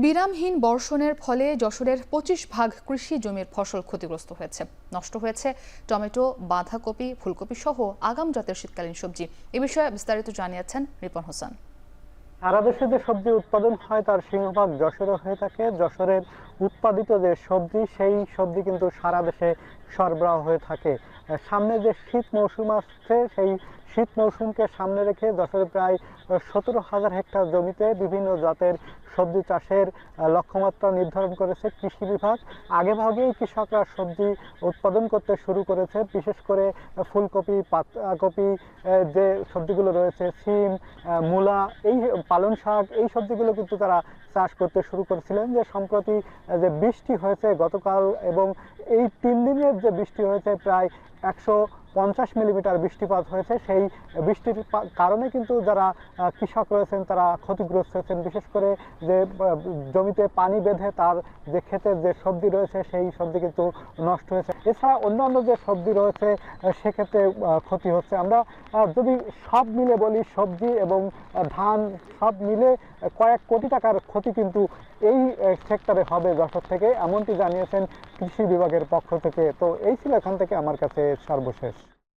বিরামহীন বর্ষণের ফলে যশোরের ২৫ ভাগ কৃষি জমির ফসল ক্ষতিগ্রস্ত হয়েছে। নষ্ট হয়েছে টমেটো, বাঁধাকপি, ফুলকপি সহ আগাম জাতের শীতকালীন সবজি। এ বিষয়ে বিস্তারিত জানিয়েছেন রিপন হোসেন। সারা দেশে যে সবজি উৎপাদন হয় তার সিংহভাগ যশোরে হয়ে থাকে। যশোরের উৎপাদিত যে সবজি সেই সবজি কিন্তু সারা দেশে সরবরাহ হয়ে থাকে। সামনে যে শীত মৌসুম আসছে সেই শীত মৌসুমকে সামনে রেখে যশোরে প্রায় ১৭,০০০ হেক্টর জমিতে বিভিন্ন জাতের সবজি চাষের লক্ষ্যমাত্রা নির্ধারণ করেছে কৃষি বিভাগ। আগেভাগেই কৃষকরা সবজি উৎপাদন করতে শুরু করেছে। বিশেষ করে ফুলকপি, পাতাকপি, যে সবজিগুলো রয়েছে, সিম, মূলা, এই পালং শাক, এই সবজিগুলো কিন্তু তারা চাষ করতে শুরু করেছিলেন। যে সম্প্রতি যে বৃষ্টি হয়েছে গতকাল এবং এই ৩ দিনের যে বৃষ্টি হয়েছে, প্রায় ১৫০ মিলিমিটার বৃষ্টিপাত হয়েছে। সেই বৃষ্টির কারণে কিন্তু যারা কৃষক রয়েছেন তারা ক্ষতিগ্রস্ত হয়েছেন। বিশেষ করে যে জমিতে পানি বেঁধে তার যে ক্ষেতের যে সবজি রয়েছে সেই সবজি কিন্তু নষ্ট হয়েছে। এছাড়া অন্যান্য যে সবজি রয়েছে সেক্ষেত্রে ক্ষতি হচ্ছে। আমরা যদি সব মিলে বলি, সবজি এবং ধান সব মিলে কয়েক কোটি টাকার ক্ষতি কিন্তু এই সেক্টরে হবে যশোর থেকে, এমনটি জানিয়েছেন কৃষি বিভাগের পক্ষ থেকে। তো এই ছিল এখান থেকে আমার কাছে সর্বশেষ।